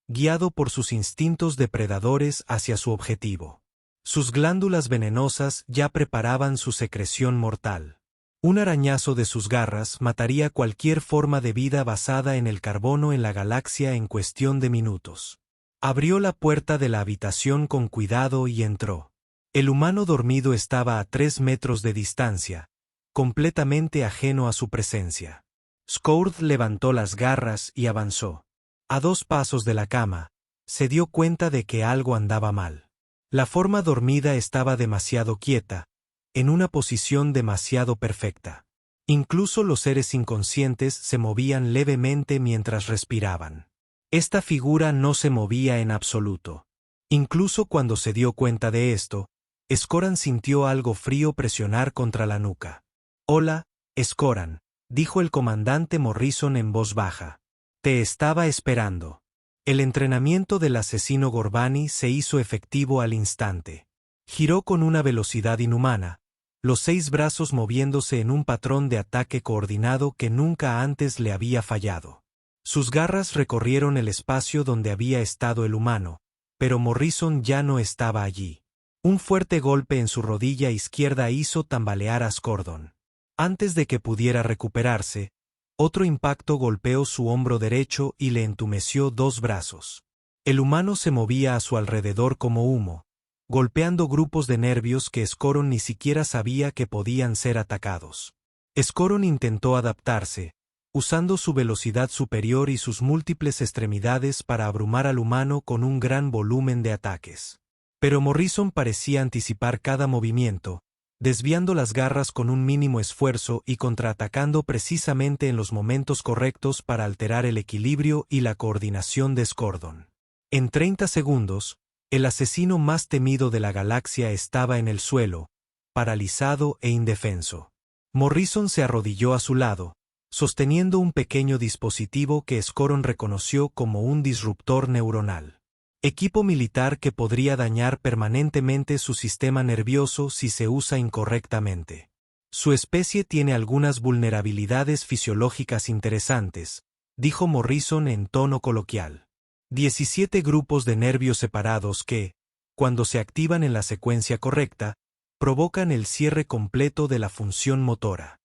guiado por sus instintos depredadores hacia su objetivo. Sus glándulas venenosas ya preparaban su secreción mortal. Un arañazo de sus garras mataría cualquier forma de vida basada en el carbono en la galaxia en cuestión de minutos. Abrió la puerta de la habitación con cuidado y entró. El humano dormido estaba a 3 metros de distancia, completamente ajeno a su presencia. Skord levantó las garras y avanzó. A 2 pasos de la cama, se dio cuenta de que algo andaba mal. La forma dormida estaba demasiado quieta, en una posición demasiado perfecta. Incluso los seres inconscientes se movían levemente mientras respiraban. Esta figura no se movía en absoluto. Incluso cuando se dio cuenta de esto, Scoran sintió algo frío presionar contra la nuca. «Hola, Scoran», dijo el comandante Morrison en voz baja. «Te estaba esperando». El entrenamiento del asesino Gorbani se hizo efectivo al instante. Giró con una velocidad inhumana, los 6 brazos moviéndose en un patrón de ataque coordinado que nunca antes le había fallado. Sus garras recorrieron el espacio donde había estado el humano, pero Morrison ya no estaba allí. Un fuerte golpe en su rodilla izquierda hizo tambalear a Skordon. Antes de que pudiera recuperarse, otro impacto golpeó su hombro derecho y le entumeció 2 brazos. El humano se movía a su alrededor como humo, golpeando grupos de nervios que Skoron ni siquiera sabía que podían ser atacados. Skoron intentó adaptarse, usando su velocidad superior y sus múltiples extremidades para abrumar al humano con un gran volumen de ataques. Pero Morrison parecía anticipar cada movimiento, desviando las garras con un mínimo esfuerzo y contraatacando precisamente en los momentos correctos para alterar el equilibrio y la coordinación de Skordon. En 30 segundos, el asesino más temido de la galaxia estaba en el suelo, paralizado e indefenso. Morrison se arrodilló a su lado, sosteniendo un pequeño dispositivo que Skoron reconoció como un disruptor neuronal. Equipo militar que podría dañar permanentemente su sistema nervioso si se usa incorrectamente. Su especie tiene algunas vulnerabilidades fisiológicas interesantes, dijo Morrison en tono coloquial. 17 grupos de nervios separados que, cuando se activan en la secuencia correcta, provocan el cierre completo de la función motora.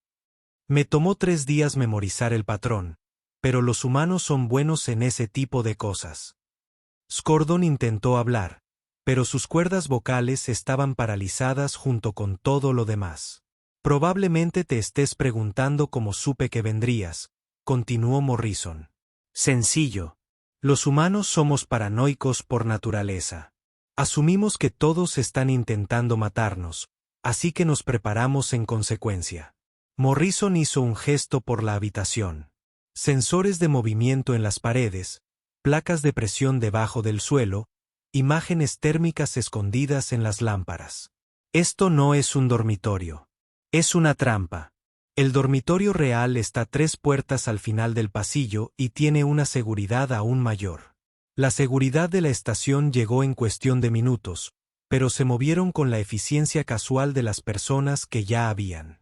Me tomó 3 días memorizar el patrón, pero los humanos son buenos en ese tipo de cosas. Skordon intentó hablar, pero sus cuerdas vocales estaban paralizadas junto con todo lo demás. Probablemente te estés preguntando cómo supe que vendrías, continuó Morrison. Sencillo. Los humanos somos paranoicos por naturaleza. Asumimos que todos están intentando matarnos, así que nos preparamos en consecuencia. Morrison hizo un gesto por la habitación. Sensores de movimiento en las paredes, placas de presión debajo del suelo, imágenes térmicas escondidas en las lámparas. Esto no es un dormitorio. Es una trampa. El dormitorio real está 3 puertas al final del pasillo y tiene una seguridad aún mayor. La seguridad de la estación llegó en cuestión de minutos, pero se movieron con la eficiencia casual de las personas que ya habían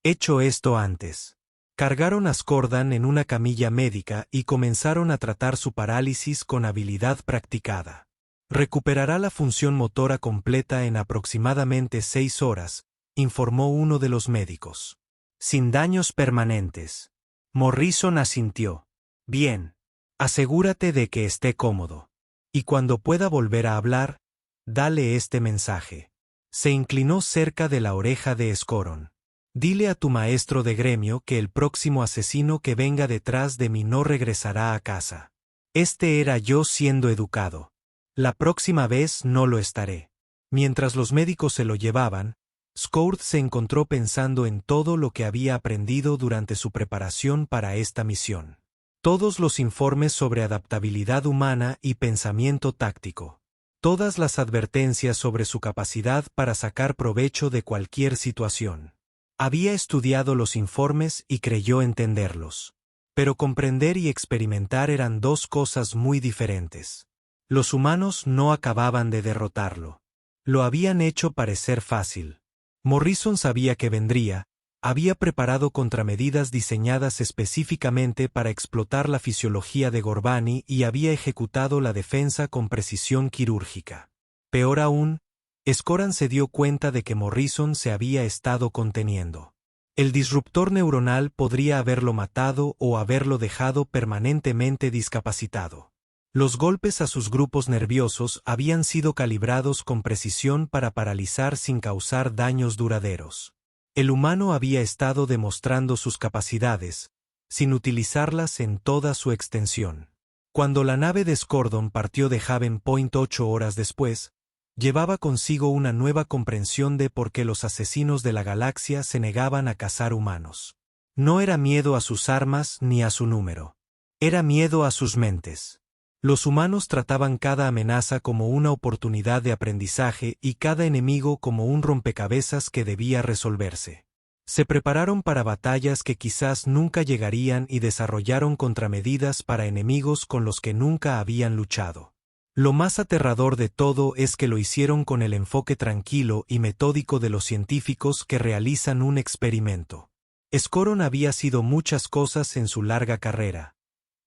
hecho esto antes. Cargaron a Skordon en una camilla médica y comenzaron a tratar su parálisis con habilidad practicada. Recuperará la función motora completa en aproximadamente 6 horas, informó uno de los médicos. Sin daños permanentes. Morrison asintió. Bien. Asegúrate de que esté cómodo. Y cuando pueda volver a hablar, dale este mensaje. Se inclinó cerca de la oreja de Skoron. Dile a tu maestro de gremio que el próximo asesino que venga detrás de mí no regresará a casa. Este era yo siendo educado. La próxima vez no lo estaré. Mientras los médicos se lo llevaban, Skord se encontró pensando en todo lo que había aprendido durante su preparación para esta misión. Todos los informes sobre adaptabilidad humana y pensamiento táctico. Todas las advertencias sobre su capacidad para sacar provecho de cualquier situación. Había estudiado los informes y creyó entenderlos. Pero comprender y experimentar eran 2 cosas muy diferentes. Los humanos no acababan de derrotarlo. Lo habían hecho parecer fácil. Morrison sabía que vendría, había preparado contramedidas diseñadas específicamente para explotar la fisiología de Ghorvani y había ejecutado la defensa con precisión quirúrgica. Peor aún, Skoran se dio cuenta de que Morrison se había estado conteniendo. El disruptor neuronal podría haberlo matado o haberlo dejado permanentemente discapacitado. Los golpes a sus grupos nerviosos habían sido calibrados con precisión para paralizar sin causar daños duraderos. El humano había estado demostrando sus capacidades, sin utilizarlas en toda su extensión. Cuando la nave de Skordon partió de Haven Point 8 horas después, llevaba consigo una nueva comprensión de por qué los asesinos de la galaxia se negaban a cazar humanos. No era miedo a sus armas ni a su número. Era miedo a sus mentes. Los humanos trataban cada amenaza como una oportunidad de aprendizaje y cada enemigo como un rompecabezas que debía resolverse. Se prepararon para batallas que quizás nunca llegarían y desarrollaron contramedidas para enemigos con los que nunca habían luchado. Lo más aterrador de todo es que lo hicieron con el enfoque tranquilo y metódico de los científicos que realizan un experimento. Skoron había sido muchas cosas en su larga carrera: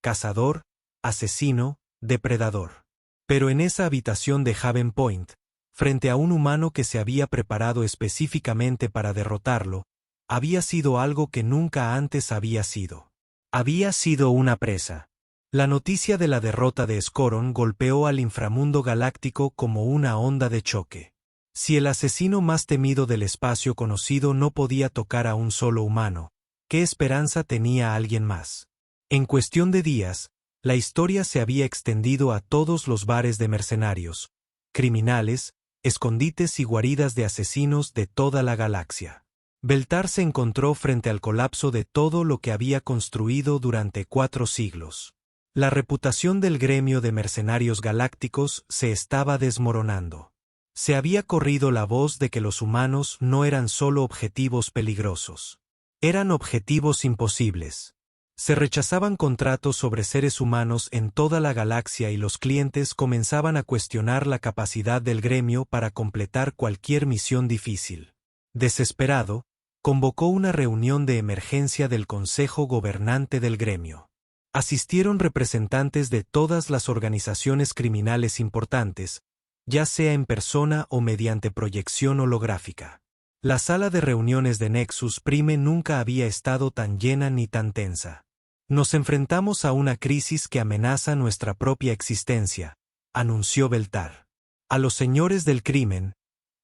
cazador, asesino, depredador. Pero en esa habitación de Haven Point, frente a un humano que se había preparado específicamente para derrotarlo, había sido algo que nunca antes había sido. Había sido una presa. La noticia de la derrota de Scoron golpeó al inframundo galáctico como una onda de choque. Si el asesino más temido del espacio conocido no podía tocar a un solo humano, ¿qué esperanza tenía alguien más? En cuestión de días, la historia se había extendido a todos los bares de mercenarios, criminales, escondites y guaridas de asesinos de toda la galaxia. Beltar se encontró frente al colapso de todo lo que había construido durante 4 siglos. La reputación del gremio de mercenarios galácticos se estaba desmoronando. Se había corrido la voz de que los humanos no eran solo objetivos peligrosos. Eran objetivos imposibles. Se rechazaban contratos sobre seres humanos en toda la galaxia y los clientes comenzaban a cuestionar la capacidad del gremio para completar cualquier misión difícil. Desesperado, convocó una reunión de emergencia del Consejo Gobernante del gremio. Asistieron representantes de todas las organizaciones criminales importantes, ya sea en persona o mediante proyección holográfica. La sala de reuniones de Nexus Prime nunca había estado tan llena ni tan tensa. Nos enfrentamos a una crisis que amenaza nuestra propia existencia, anunció Beltar. A los señores del crimen,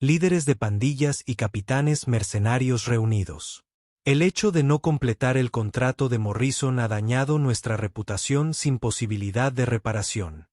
líderes de pandillas y capitanes mercenarios reunidos. El hecho de no completar el contrato de Morrison ha dañado nuestra reputación sin posibilidad de reparación.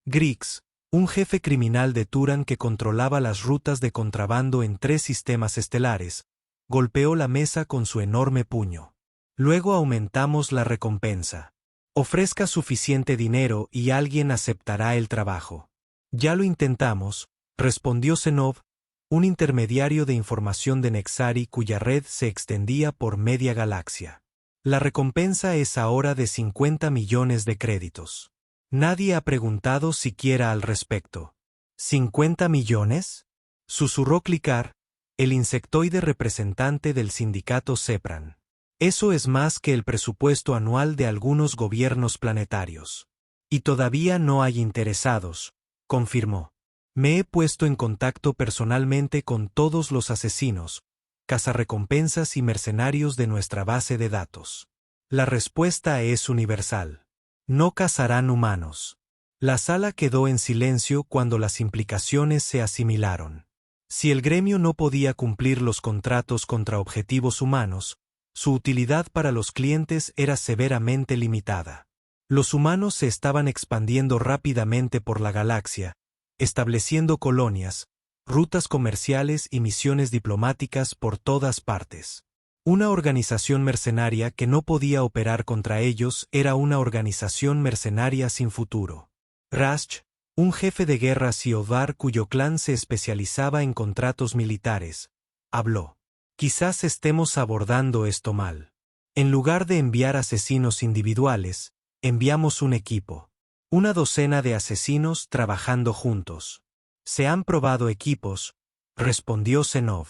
Griggs, un jefe criminal de Turan que controlaba las rutas de contrabando en 3 sistemas estelares, golpeó la mesa con su enorme puño. Luego aumentamos la recompensa. Ofrezca suficiente dinero y alguien aceptará el trabajo. Ya lo intentamos, respondió Zenov, un intermediario de información de Nexari cuya red se extendía por media galaxia. La recompensa es ahora de 50 millones de créditos. Nadie ha preguntado siquiera al respecto. ¿50 millones? Susurró Clicar, el insectoide representante del sindicato Sepran. Eso es más que el presupuesto anual de algunos gobiernos planetarios. Y todavía no hay interesados, confirmó. Me he puesto en contacto personalmente con todos los asesinos, cazarrecompensas y mercenarios de nuestra base de datos. La respuesta es universal. No cazarán humanos. La sala quedó en silencio cuando las implicaciones se asimilaron. Si el gremio no podía cumplir los contratos contra objetivos humanos, su utilidad para los clientes era severamente limitada. Los humanos se estaban expandiendo rápidamente por la galaxia, estableciendo colonias, rutas comerciales y misiones diplomáticas por todas partes. Una organización mercenaria que no podía operar contra ellos era una organización mercenaria sin futuro. Rasch, un jefe de guerra Siodar cuyo clan se especializaba en contratos militares, habló. Quizás estemos abordando esto mal. En lugar de enviar asesinos individuales, enviamos un equipo. Una docena de asesinos trabajando juntos. Se han probado equipos, respondió Zenov.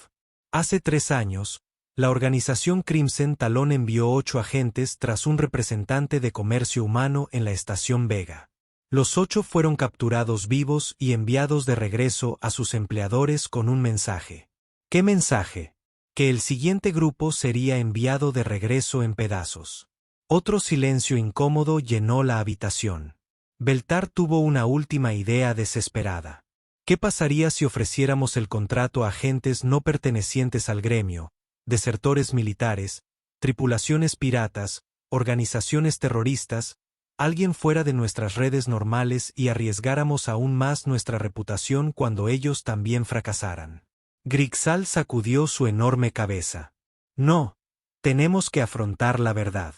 Hace 3 años, la organización Crimson Talon envió 8 agentes tras un representante de comercio humano en la estación Vega. Los 8 fueron capturados vivos y enviados de regreso a sus empleadores con un mensaje. ¿Qué mensaje? Que el siguiente grupo sería enviado de regreso en pedazos. Otro silencio incómodo llenó la habitación. Beltar tuvo una última idea desesperada. ¿Qué pasaría si ofreciéramos el contrato a agentes no pertenecientes al gremio, desertores militares, tripulaciones piratas, organizaciones terroristas, alguien fuera de nuestras redes normales y arriesgáramos aún más nuestra reputación cuando ellos también fracasaran? Grixal sacudió su enorme cabeza. No, tenemos que afrontar la verdad.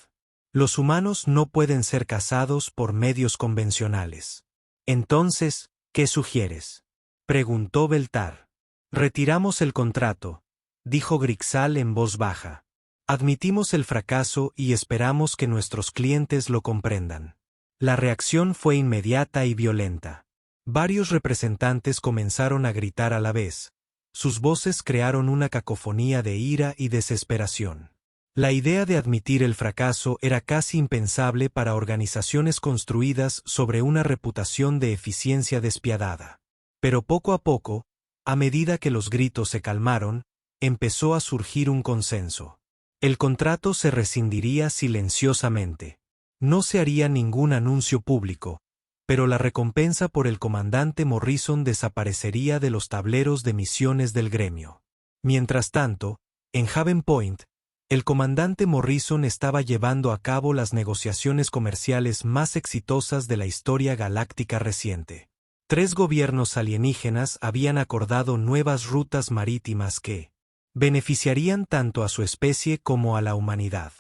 Los humanos no pueden ser cazados por medios convencionales. Entonces, ¿qué sugieres? Preguntó Beltar. Retiramos el contrato, dijo Grixal en voz baja. Admitimos el fracaso y esperamos que nuestros clientes lo comprendan. La reacción fue inmediata y violenta. Varios representantes comenzaron a gritar a la vez. Sus voces crearon una cacofonía de ira y desesperación. La idea de admitir el fracaso era casi impensable para organizaciones construidas sobre una reputación de eficiencia despiadada. Pero poco a poco, A medida que los gritos se calmaron, empezó a surgir un consenso. El contrato se rescindiría silenciosamente. No se haría ningún anuncio público, pero la recompensa por el comandante Morrison desaparecería de los tableros de misiones del gremio. Mientras tanto, en Haven Point, el comandante Morrison estaba llevando a cabo las negociaciones comerciales más exitosas de la historia galáctica reciente. 3 gobiernos alienígenas habían acordado nuevas rutas marítimas que beneficiarían tanto a su especie como a la humanidad.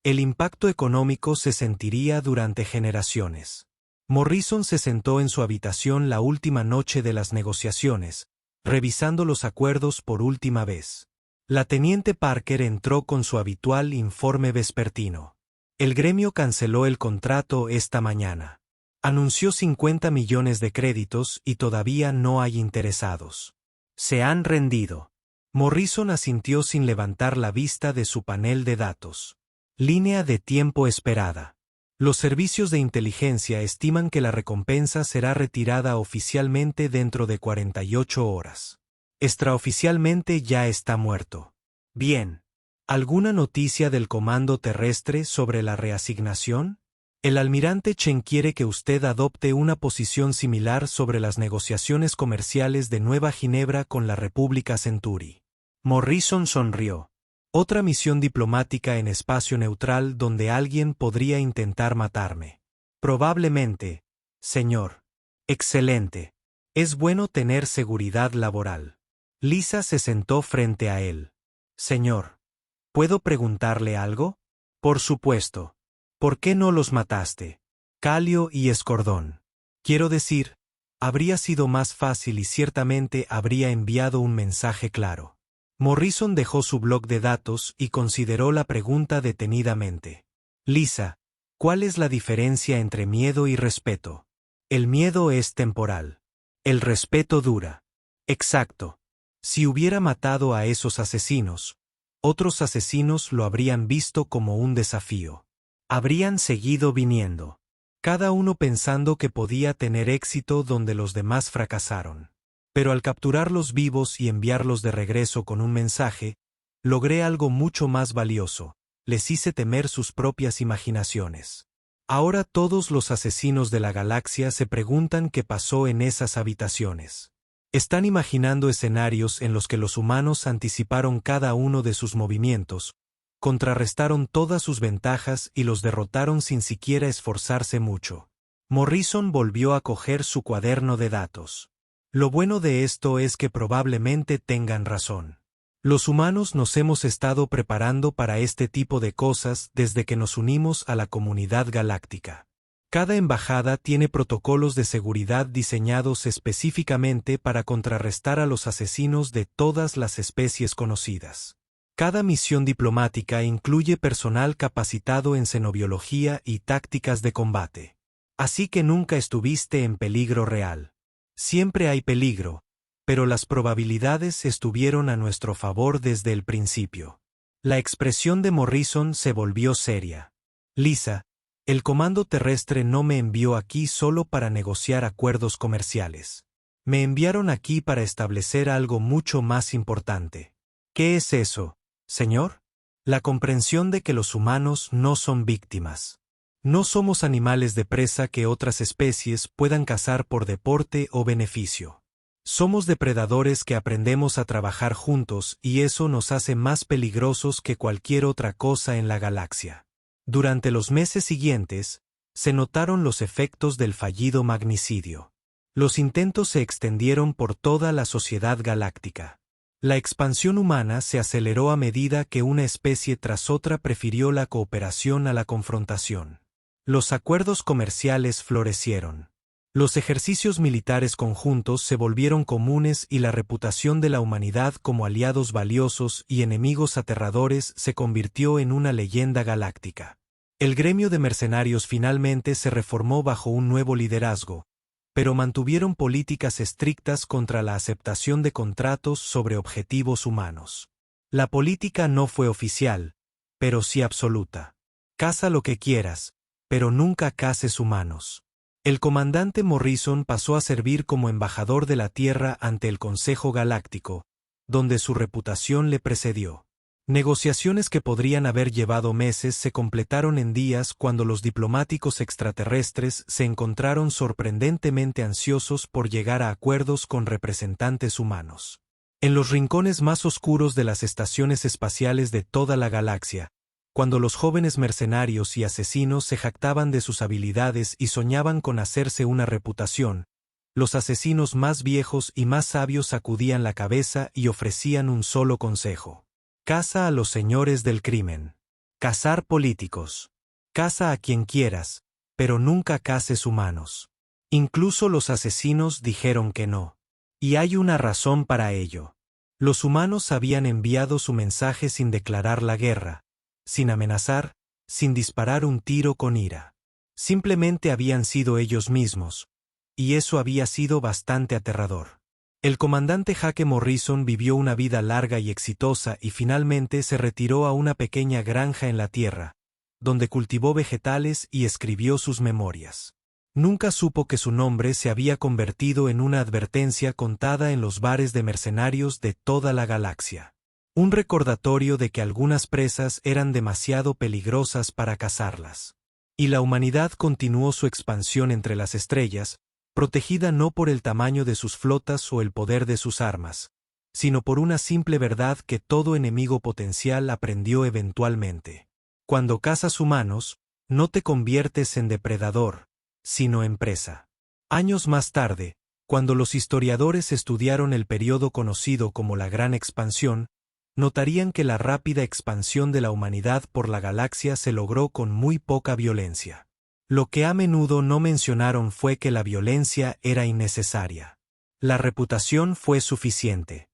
El impacto económico se sentiría durante generaciones. Morrison se sentó en su habitación la última noche de las negociaciones, revisando los acuerdos por última vez. La teniente Parker entró con su habitual informe vespertino. El gremio canceló el contrato esta mañana. Anunció 50 millones de créditos y todavía no hay interesados. Se han rendido. Morrison asintió sin levantar la vista de su panel de datos. Línea de tiempo esperada. Los servicios de inteligencia estiman que la recompensa será retirada oficialmente dentro de 48 horas. Extraoficialmente ya está muerto. Bien. ¿Alguna noticia del comando terrestre sobre la reasignación? El almirante Chen quiere que usted adopte una posición similar sobre las negociaciones comerciales de Nueva Ginebra con la República Centauri. Morrison sonrió. Otra misión diplomática en espacio neutral donde alguien podría intentar matarme. Probablemente, señor. Excelente. Es bueno tener seguridad laboral. Lisa se sentó frente a él. Señor, ¿puedo preguntarle algo? Por supuesto. ¿Por qué no los mataste? Calio y Escordón. Quiero decir, habría sido más fácil y ciertamente habría enviado un mensaje claro. Morrison dejó su bloc de datos y consideró la pregunta detenidamente. Lisa, ¿cuál es la diferencia entre miedo y respeto? El miedo es temporal. El respeto dura. Exacto. Si hubiera matado a esos asesinos, otros asesinos lo habrían visto como un desafío. Habrían seguido viniendo, cada uno pensando que podía tener éxito donde los demás fracasaron. Pero al capturarlos vivos y enviarlos de regreso con un mensaje, logré algo mucho más valioso: les hice temer sus propias imaginaciones. Ahora todos los asesinos de la galaxia se preguntan qué pasó en esas habitaciones. Están imaginando escenarios en los que los humanos anticiparon cada uno de sus movimientos, contrarrestaron todas sus ventajas y los derrotaron sin siquiera esforzarse mucho. Morrison volvió a coger su cuaderno de datos. Lo bueno de esto es que probablemente tengan razón. Los humanos nos hemos estado preparando para este tipo de cosas desde que nos unimos a la comunidad galáctica. Cada embajada tiene protocolos de seguridad diseñados específicamente para contrarrestar a los asesinos de todas las especies conocidas. Cada misión diplomática incluye personal capacitado en xenobiología y tácticas de combate. Así que nunca estuviste en peligro real. Siempre hay peligro, pero las probabilidades estuvieron a nuestro favor desde el principio. La expresión de Morrison se volvió seria. Lisa, el comando terrestre no me envió aquí solo para negociar acuerdos comerciales. Me enviaron aquí para establecer algo mucho más importante. ¿Qué es eso, señor? La comprensión de que los humanos no son víctimas. No somos animales de presa que otras especies puedan cazar por deporte o beneficio. Somos depredadores que aprendemos a trabajar juntos y eso nos hace más peligrosos que cualquier otra cosa en la galaxia. Durante los meses siguientes, se notaron los efectos del fallido magnicidio. Los intentos se extendieron por toda la sociedad galáctica. La expansión humana se aceleró a medida que una especie tras otra prefirió la cooperación a la confrontación. Los acuerdos comerciales florecieron. Los ejercicios militares conjuntos se volvieron comunes y la reputación de la humanidad como aliados valiosos y enemigos aterradores se convirtió en una leyenda galáctica. El gremio de mercenarios finalmente se reformó bajo un nuevo liderazgo, pero mantuvieron políticas estrictas contra la aceptación de contratos sobre objetivos humanos. La política no fue oficial, pero sí absoluta. Caza lo que quieras, pero nunca caces humanos. El comandante Morrison pasó a servir como embajador de la Tierra ante el Consejo Galáctico, donde su reputación le precedió. Negociaciones que podrían haber llevado meses se completaron en días cuando los diplomáticos extraterrestres se encontraron sorprendentemente ansiosos por llegar a acuerdos con representantes humanos. En los rincones más oscuros de las estaciones espaciales de toda la galaxia, cuando los jóvenes mercenarios y asesinos se jactaban de sus habilidades y soñaban con hacerse una reputación, los asesinos más viejos y más sabios sacudían la cabeza y ofrecían un solo consejo. Caza a los señores del crimen. Cazar políticos. Caza a quien quieras, pero nunca caces humanos. Incluso los asesinos dijeron que no. Y hay una razón para ello. Los humanos habían enviado su mensaje sin declarar la guerra, sin amenazar, sin disparar un tiro con ira. Simplemente habían sido ellos mismos, y eso había sido bastante aterrador. El comandante Jake Morrison vivió una vida larga y exitosa y finalmente se retiró a una pequeña granja en la tierra, donde cultivó vegetales y escribió sus memorias. Nunca supo que su nombre se había convertido en una advertencia contada en los bares de mercenarios de toda la galaxia. Un recordatorio de que algunas presas eran demasiado peligrosas para cazarlas. Y la humanidad continuó su expansión entre las estrellas, protegida no por el tamaño de sus flotas o el poder de sus armas, sino por una simple verdad que todo enemigo potencial aprendió eventualmente. Cuando cazas humanos, no te conviertes en depredador, sino en presa. Años más tarde, cuando los historiadores estudiaron el periodo conocido como la Gran Expansión, notarían que la rápida expansión de la humanidad por la galaxia se logró con muy poca violencia. Lo que a menudo no mencionaron fue que la violencia era innecesaria. La reputación fue suficiente.